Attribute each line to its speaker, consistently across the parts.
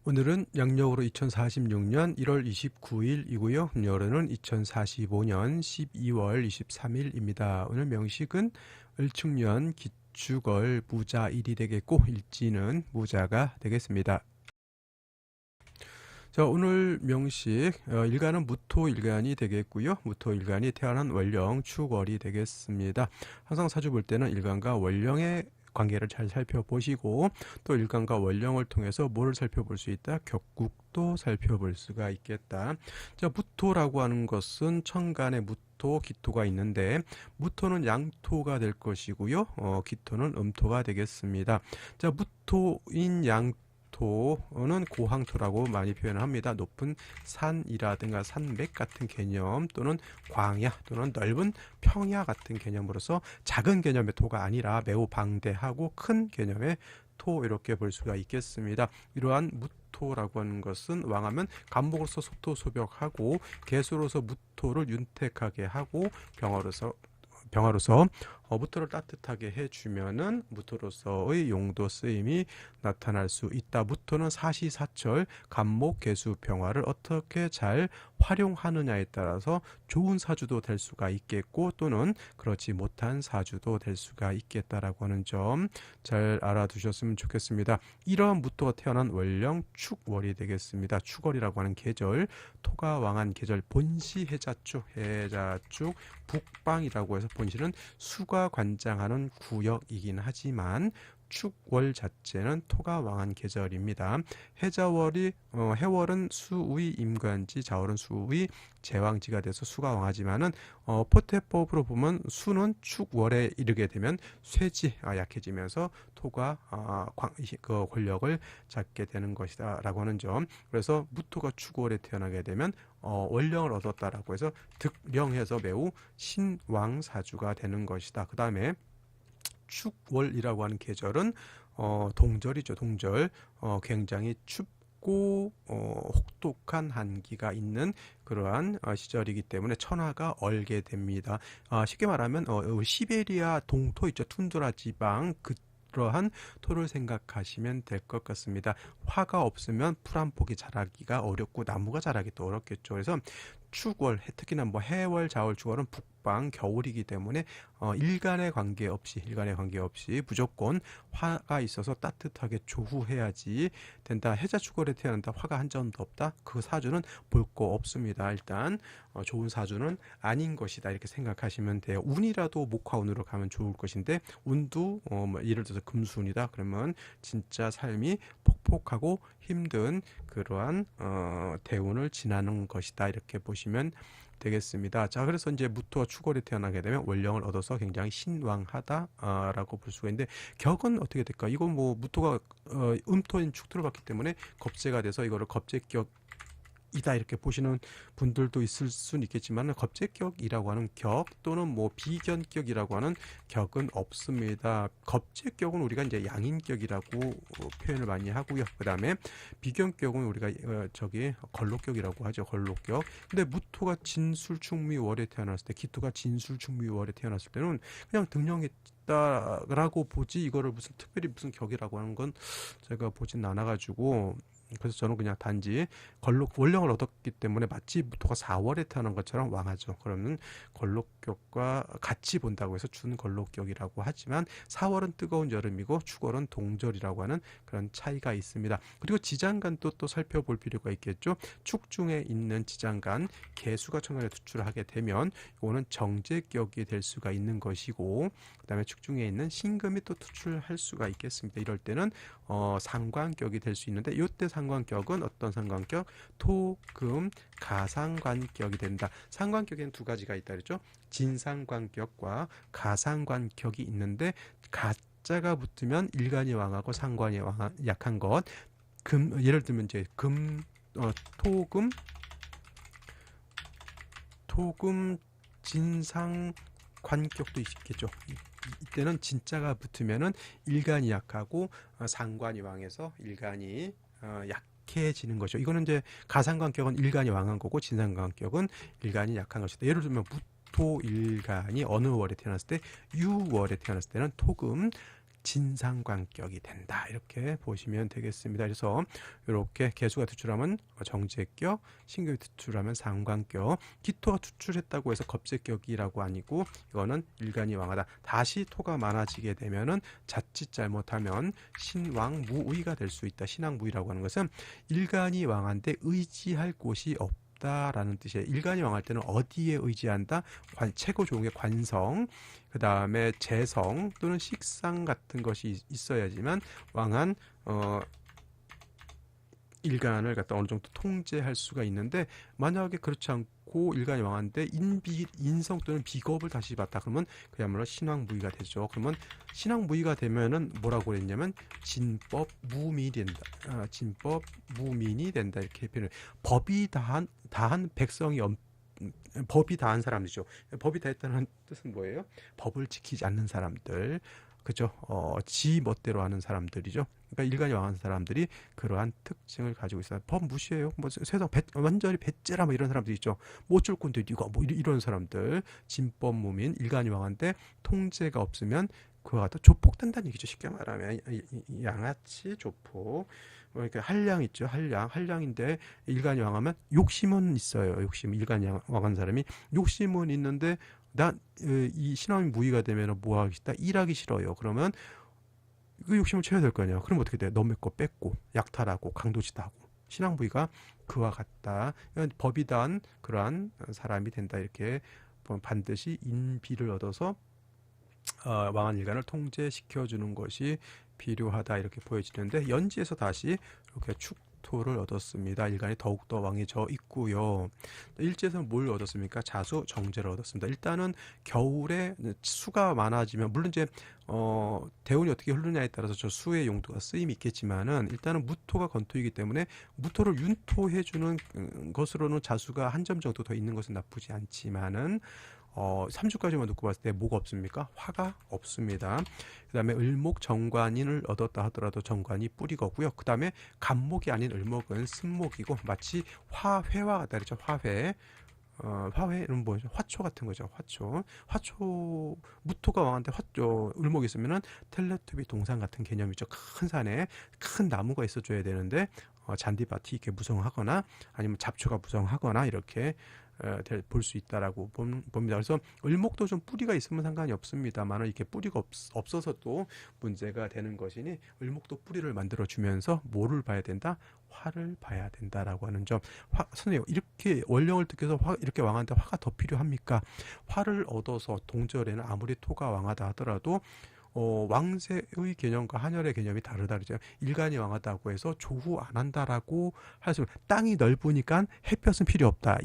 Speaker 1: 오늘은 양력으로 2046년 1월 29일이고요. 음력으로는 2045년 12월 23일입니다. 오늘 명식은 을축년 기축월 무자일이 되겠고 일지는 무자가 되겠습니다. 자, 오늘 명식 일간은 무토일간이 되겠고요. 무토일간이 태어난 월령 축월이 되겠습니다. 항상 사주 볼 때는 일간과 월령의 관계를 잘 살펴보시고 또 일간과 월령을 통해서 뭐를 살펴볼 수 있다? 격국도 살펴볼 수가 있겠다. 자, 무토라고 하는 것은 천간에 무토, 기토가 있는데 무토는 양토가 될 것이고요. 기토는 음토가 되겠습니다. 자, 무토인 양토는 고항토라고 많이 표현합니다. 높은 산이라든가 산맥 같은 개념 또는 광야 또는 넓은 평야 같은 개념으로서 작은 개념의 토가 아니라 매우 방대하고 큰 개념의 토 이렇게 볼 수가 있겠습니다. 이러한 무토라고 하는 것은 왕하면 간목으로서 속토소벽하고 개수로서 무토를 윤택하게 하고 병화로서 무토를 따뜻하게 해주면은 무토로서의 용도 쓰임이 나타날 수 있다. 무토는 사시사철 간목 개수 병화를 어떻게 잘 활용하느냐에 따라서 좋은 사주도 될 수가 있겠고 또는 그렇지 못한 사주도 될 수가 있겠다라고 하는 점 잘 알아두셨으면 좋겠습니다. 이러한 무토가 태어난 월령 축월이 되겠습니다. 축월이라고 하는 계절, 토가 왕한 계절, 본시 해자축 북방이라고 해서 본시는 수가 관장하는 구역이긴 하지만 축월 자체는 토가 왕한 계절입니다. 해자월이 해월은 수의 임관지, 자월은 수의 제왕지가 돼서 수가 왕하지만은 포태법으로 보면 수는 축월에 이르게 되면 쇠지 약해지면서 토가 그 권력을 잡게 되는 것이다라고 하는 점. 그래서 무토가 축월에 태어나게 되면 월령을 얻었다라고 해서 득령해서 매우 신왕사주가 되는 것이다. 그 다음에 축월이라고 하는 계절은 동절이죠. 동절. 굉장히 춥고 혹독한 한기가 있는 그러한 시절이기 때문에 천하가 얼게 됩니다. 쉽게 말하면 시베리아 동토 있죠. 툰드라 지방 그러한 토를 생각하시면 될 것 같습니다. 화가 없으면 풀 한 폭이 자라기가 어렵고 나무가 자라기 또 어렵겠죠. 그래서 축월, 특히나 뭐 해월, 자월, 축월은 북방 겨울이기 때문에 일간에 관계없이 무조건 화가 있어서 따뜻하게 조후해야지 된다. 해자 축월에 태어난다. 화가 한 점도 없다. 그 사주는 볼 거 없습니다. 일단 좋은 사주는 아닌 것이다. 이렇게 생각하시면 돼요. 운이라도 목화운으로 가면 좋을 것인데 운도 뭐 예를 들어서 금수운이다. 그러면 진짜 삶이 폭폭하고 힘든 그러한 대운을 지나는 것이다. 이렇게 보시면 되겠습니다. 자, 그래서 이제 무토와 축월에 태어나게 되면 월령을 얻어서 굉장히 신왕하다라고 볼 수가 있는데 격은 어떻게 될까? 이건 뭐 무토가 음토인 축토를 받기 때문에 겁재가 돼서 이거를 겁재격 이다 이렇게 보시는 분들도 있을 수는 있겠지만 겁재격이라고 하는 격 또는 뭐 비견격이라고 하는 격은 없습니다. 겁재격은 우리가 이제 양인격이라고 표현을 많이 하고요. 그 다음에 비견격은 우리가 걸록격이라고 하죠. 걸록격. 근데 무토가 진술충미월에 태어났을 때, 기토가 진술충미월에 태어났을 때는 그냥 등령했다라고 보지 이거를 무슨 특별히 무슨 격이라고 하는 건 제가 보진 않아가지고. 그래서 저는 그냥 단지 월령을 얻었기 때문에 마치 무토가 4월에 태어난 것처럼 왕하죠. 그러면 걸록격과 같이 본다고 해서 준걸록격이라고 하지만 4월은 뜨거운 여름이고 축월은 동절이라고 하는 그런 차이가 있습니다. 그리고 지장간도 또 살펴볼 필요가 있겠죠. 축중에 있는 지장간 개수가 천간에 투출하게 되면 이거는 정제격이 될 수가 있는 것이고 그 다음에 축중에 있는 신금이 또 투출할 수가 있겠습니다. 이럴 때는 상관격이 될 수 있는데 이때 상관격은 어떤 상관격? 토금 가상관격이 된다. 상관격에는 두 가지가 있다 그랬죠. 진상관격과 가상관격이 있는데 가자가 붙으면 일간이 왕하고 상관이 약한 것. 예를 들면 이제 토금 진상 관격도 있겠죠. 이때는 진짜가 붙으면은 일간이 약하고 상관이 왕해서 일간이 약해지는 거죠. 이거는 이제 가상관격은 일간이 왕한 거고 진상관격은 일간이 약한 것이다. 예를 들면 무토일간이 어느 월에 태어났을 때 6월에 태어났을 때는 토금 진상관격이 된다. 이렇게 보시면 되겠습니다. 그래서 이렇게 개수가 투출하면 정제격, 신격이 투출하면 상관격, 기토가 투출했다고 해서 겁제격이라고 아니고 이거는 일간이 왕하다. 다시 토가 많아지게 되면은 자칫 잘못하면 신왕무의가 될 수 있다. 신왕무의라고 하는 것은 일간이 왕한데 의지할 곳이 없다라는 뜻이에요. 일간이 왕할 때는 어디에 의지한다? 최고 좋은 게 관성, 그 다음에 재성 또는 식상 같은 것이 있어야지만 왕한 일간을 갖다 어느 정도 통제할 수가 있는데, 만약에 그렇지 않고 일간이 왕한데 인성 또는 비겁을 다시 봤다 그러면 그야말로 신왕무의가 되죠. 그러면 신왕무의가 되면은 뭐라고 그랬냐면 진법 무민이 된다. 진법 무민이 된다 이렇게 표현을. 법이 다한 백성이 법이 다한 사람이죠. 법이 다했다는 뜻은 뭐예요? 법을 지키지 않는 사람들. 그죠? 지 멋대로 하는 사람들이죠. 그러니까 일간이 왕한 사람들이 그러한 특징을 가지고 있어요. 법 무시해요. 뭐 세상 완전히 배째라 뭐 이런 사람들 있죠. 뭐 어쩔 건데 이거 뭐 이런 사람들. 진법 무민, 일간이 왕한데 통제가 없으면 그와 같아 조폭된다는 얘기죠. 쉽게 말하면 양아치 조폭. 그러니까 한량 있죠. 한량인데 일간이 왕하면 욕심은 있어요. 욕심. 일간이 왕한 사람이 욕심은 있는데 이 신왕이 무의가 되면 뭐 하기 싫다? 일하기 싫어요. 그러면 그 욕심을 채워야 될 거 아니에요. 그럼 어떻게 돼요? 너의 거 뺏고 약탈하고 강도짓하고. 신왕무의가 그와 같다. 법이 단 그러한 사람이 된다. 이렇게 반드시 인비를 얻어서 왕한 일간을 통제시켜주는 것이 필요하다. 이렇게 보여지는데, 연지에서 다시 이렇게 축토를 얻었습니다. 일간이 더욱더 왕해져 있고요. 일지에서는 뭘 얻었습니까? 자수 정제를 얻었습니다. 일단은 겨울에 수가 많아지면, 물론 이제 대운이 어떻게 흐르냐에 따라서 저 수의 용도가 쓰임이 있겠지만은, 일단은 무토가 건토이기 때문에 무토를 윤토해주는 것으로는 자수가 한 점 정도 더 있는 것은 나쁘지 않지만은 3주까지만 놓고 봤을 때 뭐가 없습니까? 화가 없습니다. 그 다음에 을목 정관인을 얻었다 하더라도 정관이 뿌리거고요. 그 다음에 간목이 아닌 을목은 쓴목이고, 마치 화회와 같다 그랬죠. 화회. 화회는 뭐죠? 화초 같은 거죠. 화초 무토가 왕한테 을목이 있으면은 텔레토비 동산 같은 개념이죠. 큰 산에 큰 나무가 있어줘야 되는데 잔디밭이 이렇게 무성하거나 아니면 잡초가 무성하거나 이렇게 볼 수 있다라고 봅니다. 그래서 을목도 좀 뿌리가 있으면 상관이 없습니다만, 이렇게 뿌리가 없어서도 문제가 되는 것이니 을목도 뿌리를 만들어 주면서 뭐를 봐야 된다? 화를 봐야 된다라고 하는 점. 선생님, 이렇게 원령을 뜻해서 이렇게 왕한테 화가 더 필요합니까? 화를 얻어서 동절에는 아무리 토가 왕하다 하더라도 왕세의 개념과 한열의 개념이 다르다 그러죠. 일간이 왕하다고 해서 조후 안 한다라고 할 수, 땅이 넓으니까 햇볕은 필요 없다.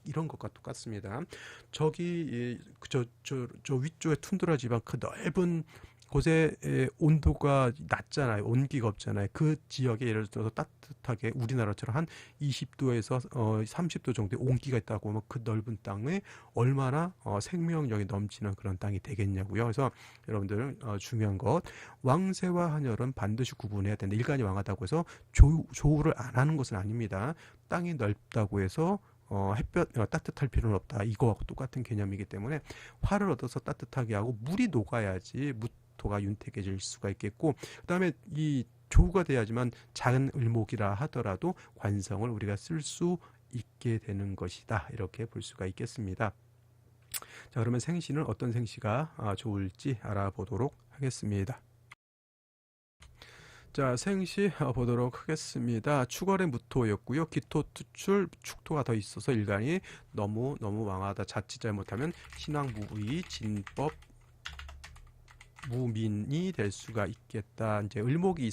Speaker 1: 이런 것과 똑같습니다. 저기 저 위쪽에 툰드라 지방 그 넓은 곳에 온도가 낮잖아요. 온기가 없잖아요. 그 지역에 예를 들어서 따뜻하게 우리나라처럼 한 20도에서 30도 정도의 온기가 있다고 하면 그 넓은 땅에 얼마나 생명력이 넘치는 그런 땅이 되겠냐고요. 그래서 여러분들은 중요한 것, 왕세와 한열은 반드시 구분해야 된다. 일간이 왕하다고 해서 조우를 안 하는 것은 아닙니다. 땅이 넓다고 해서 햇볕 따뜻할 필요는 없다. 이거하고 똑같은 개념이기 때문에 화를 얻어서 따뜻하게 하고 물이 녹아야지 무토가 윤택해질 수가 있겠고, 그 다음에 이 조우가 돼야지만 작은 을목이라 하더라도 관성을 우리가 쓸 수 있게 되는 것이다. 이렇게 볼 수가 있겠습니다. 자, 그러면 생시는 어떤 생시가 좋을지 알아보도록 하겠습니다. 자, 생시 보도록 하겠습니다. 축월의 무토였고요. 기토 투출 축토가 더 있어서 일간이 너무 왕하다. 자칫 잘못하면 신왕무의 진법 무민이 될 수가 있겠다. 이제 을목이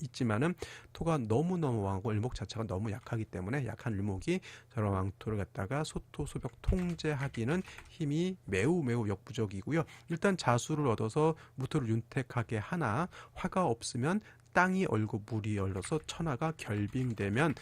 Speaker 1: 있지만은 토가 너무 왕하고 을목 자체가 너무 약하기 때문에 약한 을목이 저런 왕토를 갖다가 소토 소벽 통제하기는 힘이 매우 역부족이고요. 일단 자수를 얻어서 무토를 윤택하게 하나, 화가 없으면 땅이 얼고 물이 얼어서 천하가 결빙되면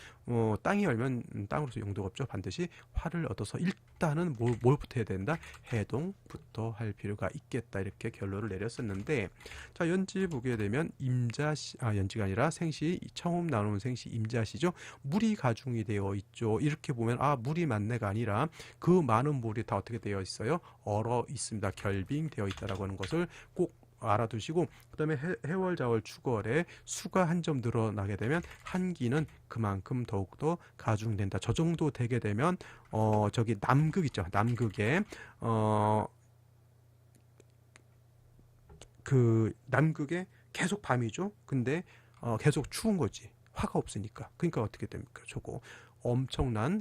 Speaker 1: 땅이 얼면 땅으로서 용도가 없죠. 반드시 화를 얻어서 일단은 뭘부터 해야 된다? 해동부터 할 필요가 있겠다. 이렇게 결론을 내렸었는데, 자, 연지 보게 되면 임자시, 연지가 아니라 생시, 처음 나오는 생시 임자시죠. 물이 가중이 되어 있죠. 이렇게 보면 물이 많네가 아니라 그 많은 물이 다 어떻게 되어 있어요? 얼어 있습니다. 결빙되어 있다라고 하는 것을 꼭 알아두시고, 그다음에 해월 자월 축월에 수가 한 점 늘어나게 되면 한기는 그만큼 더욱더 가중된다. 저 정도 되게 되면 저기 남극 있죠. 남극에 그 남극에 계속 밤이죠. 근데 계속 추운 거지. 화가 없으니까. 그러니까 어떻게 됩니까? 저거 엄청난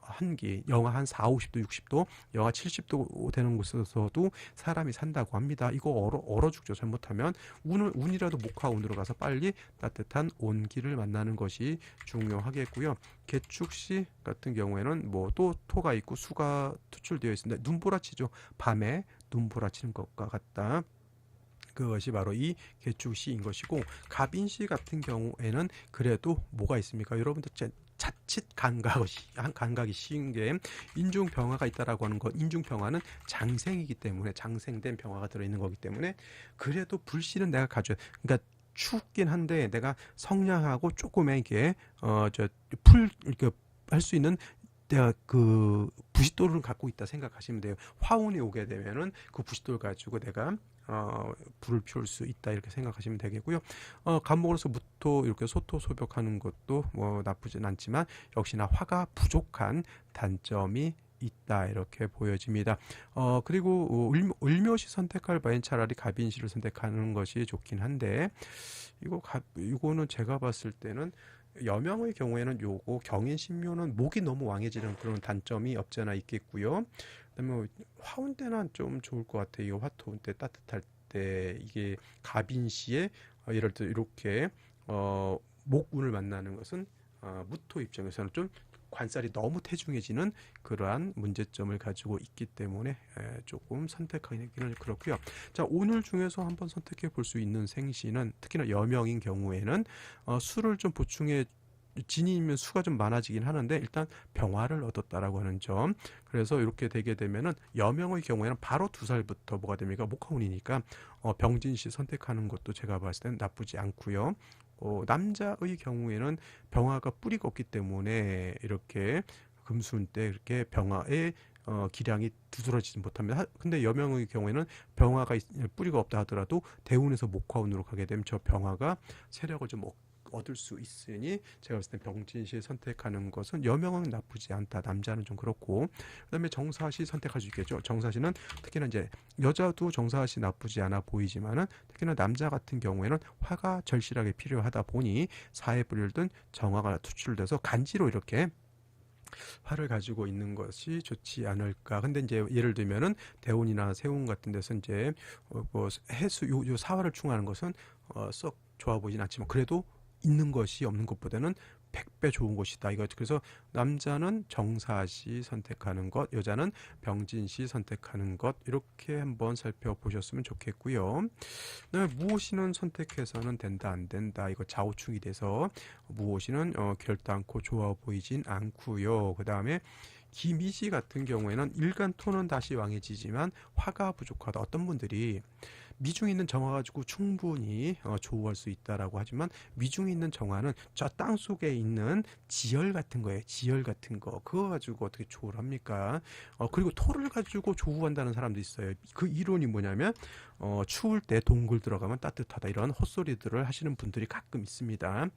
Speaker 1: 한기, 영하 한 4, 50도, 60도, 영하 70도 되는 곳에서도 사람이 산다고 합니다. 이거 얼어 죽죠. 잘못하면 운이라도 목화운으로 가서 빨리 따뜻한 온기를 만나는 것이 중요하겠고요. 개축시 같은 경우에는 뭐 또 토가 있고 수가 투출되어 있습니다. 눈보라치죠. 밤에 눈보라치는 것과 같다. 그것이 바로 이 개축시인 것이고, 갑인시 같은 경우에는 그래도 뭐가 있습니까? 여러분들 자칫 감각이 쉬운 게 인중병화가 있다라고 하는 것. 인중병화는 장생이기 때문에, 장생된 병화가 들어있는 거기 때문에 그래도 불씨는 내가 가져야, 그러니까 춥긴 한데 내가 성냥하고 조금에게 저풀 이렇게 할 수 있는 내가 그 부싯돌을 갖고 있다 생각하시면 돼요. 화운이 오게 되면은 그 부싯돌 가지고 내가 불을 피울 수 있다 이렇게 생각하시면 되겠고요. 간목으로서 무토 이렇게 소토소벽하는 것도 뭐 나쁘진 않지만 역시나 화가 부족한 단점이 있다 이렇게 보여집니다. 그리고 을묘시 선택할 바엔 차라리 갑인시를 선택하는 것이 좋긴 한데, 이거는 제가 봤을 때는 여명의 경우에는 요거 경인신묘는 목이 너무 왕해지는 그런 단점이 없지 않아 있겠고요. 그다음에 화운 때는 좀 좋을 것 같아요. 화토운 때 따뜻할 때 이게 갑인시에 예를 들어 이렇게 목운을 만나는 것은 무토 입장에서는 좀 관살이 너무 태중해지는 그러한 문제점을 가지고 있기 때문에 조금 선택하기는 그렇고요. 자, 오늘 중에서 한번 선택해 볼 수 있는 생시는 특히나 여명인 경우에는 수를 좀 보충해 진이면 수가 좀 많아지긴 하는데 일단 병화를 얻었다라고 하는 점. 그래서 이렇게 되게 되면은 여명의 경우에는 바로 2살부터 뭐가 됩니까? 목화운이니까 병진시 선택하는 것도 제가 봤을 땐 나쁘지 않고요. 남자의 경우에는 병화가 뿌리가 없기 때문에 이렇게 금수운 때 이렇게 병화의 기량이 두드러지지 못합니다. 근데 여명의 경우에는 병화가 뿌리가 없다 하더라도 대운에서 목화운으로 가게 되면 저 병화가 세력을 좀 얻을 수 있으니 제가 봤을 때 병진시 선택하는 것은 여명은 나쁘지 않다. 남자는 좀 그렇고, 그다음에 정사시 선택할 수 있겠죠. 정사시는 특히나 이제 여자도 정사시 나쁘지 않아 보이지만은 특히나 남자 같은 경우에는 화가 절실하게 필요하다 보니 사에 불일든 정화가 투출돼서 간지로 이렇게 화를 가지고 있는 것이 좋지 않을까. 근데 이제 예를 들면은 대운이나 세운 같은 데서 이제 뭐 해수 요 사화를 충하는 것은 썩 좋아 보이진 않지만 그래도 있는 것이 없는 것보다는 100배 좋은 것이다. 이거 그래서 남자는 정사시 선택하는 것, 여자는 병진시 선택하는 것 이렇게 한번 살펴보셨으면 좋겠고요. 그다음에 무오시는 선택해서는 된다 안 된다. 이거 좌우충이 돼서 무오시는 결단코 좋아 보이진 않고요. 그다음에 기미시 같은 경우에는 일간토는 다시 왕해지지만 화가 부족하다. 어떤 분들이 미중에 있는 정화 가지고 충분히 조우할 수 있다라고 하지만 미중에 있는 정화는 저 땅 속에 있는 지열 같은 거예요. 지열 같은 거 그거 가지고 어떻게 조우를 합니까? 그리고 토를 가지고 조우한다는 사람도 있어요. 그 이론이 뭐냐면 추울 때 동굴 들어가면 따뜻하다 이런 헛소리들을 하시는 분들이 가끔 있습니다.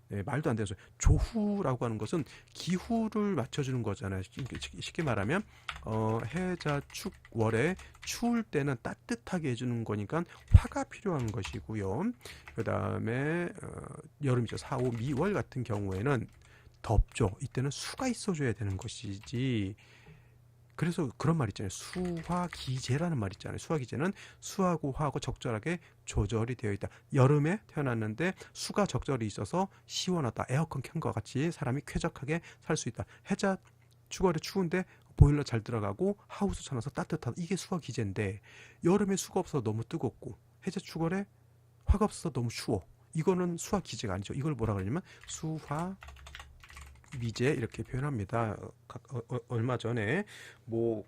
Speaker 1: 네, 말도 안 돼서 조후라고 하는 것은 기후를 맞춰주는 거잖아요. 쉽게 말하면 해자축월에 추울 때는 따뜻하게 해주는 거니까 화가 필요한 것이고요. 그 다음에 여름이죠. 4, 5, 미월 같은 경우에는 덥죠. 이때는 수가 있어줘야 되는 것이지. 그래서 그런 말 있잖아요. 수화기제라는 말 있잖아요. 수화기제는 수하고 화하고 적절하게 조절이 되어 있다. 여름에 태어났는데 수가 적절히 있어서 시원하다. 에어컨 켠 것 같이 사람이 쾌적하게 살 수 있다. 해자 추월에 추운데 보일러 잘 들어가고 하우스 쳐놔서 따뜻하다. 이게 수화기제인데 여름에 수가 없어서 너무 뜨겁고 해자 추월에 화가 없어서 너무 추워. 이거는 수화기제가 아니죠. 이걸 뭐라 그러냐면 수화 미제 이렇게 표현합니다. 얼마 전에 뭐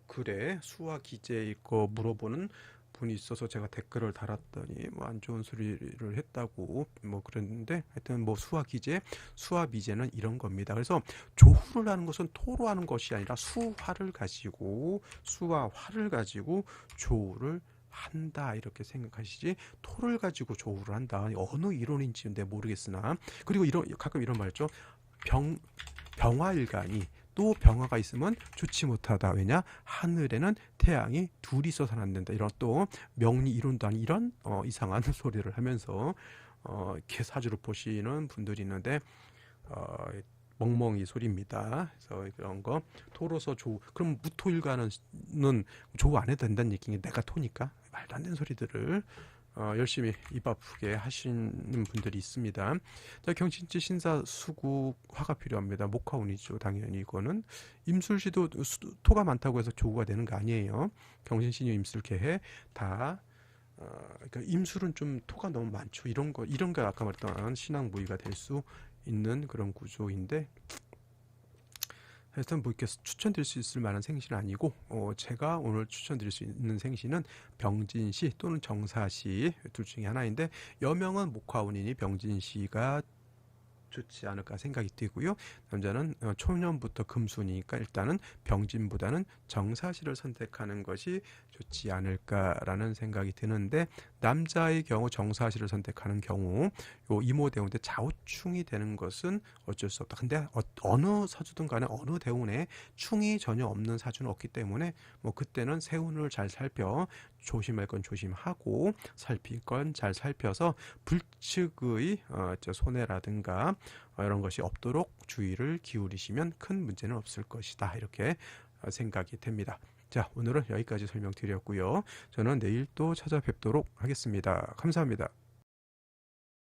Speaker 1: 글에 수화 기제 거 물어보는 분이 있어서 제가 댓글을 달았더니 뭐 안 좋은 소리를 했다고 뭐 그랬는데 하여튼 뭐 수화 기제, 수화 미제는 이런 겁니다. 그래서 조후를 하는 것은 토로 하는 것이 아니라 수화를 가지고 수와 화를 가지고 조후를 한다 이렇게 생각하시지 토를 가지고 조우를 한다 어느 이론인지 내 모르겠으나 그리고 이런 가끔 이런 말 있죠. 병화일간이 또 병화가 있으면 좋지 못하다. 왜냐? 하늘에는 태양이 둘이 있어서는 안 된다. 이런 또 명리 이론도 아닌 이런 이상한 소리를 하면서 이렇게 사주를 보시는 분들이 있는데 멍멍이 소리입니다. 그래서 그런 거 토로서 조 그럼 무토일간은 조우 안 해도 된다는 얘기는 내가 토니까 말도 안 되는 소리들을 열심히 입 아프게 하시는 분들이 있습니다. 자, 경신지 신사 수국 화가 필요합니다. 목화운이죠. 당연히 이거는 임술시도 토가 많다고 해서 조우가 되는 거 아니에요. 경신신유 임술개해 다 그러니까 임술은 좀 토가 너무 많죠. 이런 거 아까 말했던 신앙 무의가 될 수 있는 그런 구조인데 하여튼 뭐 이렇게 추천드릴 수 있을 만한 생신은 아니고 제가 오늘 추천드릴 수 있는 생신은 병진시 또는 정사시 둘 중에 하나인데 여명은 목화운이니 병진시가 좋지 않을까 생각이 들고요. 남자는 초년부터 금순이니까 일단은 병진보다는 정사시를 선택하는 것이 좋지 않을까라는 생각이 드는데 남자의 경우 정사시를 선택하는 경우 요 이모대운인데 좌우충이 되는 것은 어쩔 수 없다. 근데 어느 사주든 간에 어느 대운에 충이 전혀 없는 사주는 없기 때문에 뭐 그때는 세운을 잘 살펴 조심할 건 조심하고 살필 건 잘 살펴서 불측의 손해라든가 이런 것이 없도록 주의를 기울이시면 큰 문제는 없을 것이다. 이렇게 생각이 됩니다. 자, 오늘은 여기까지 설명드렸고요. 저는 내일 또 찾아뵙도록 하겠습니다. 감사합니다.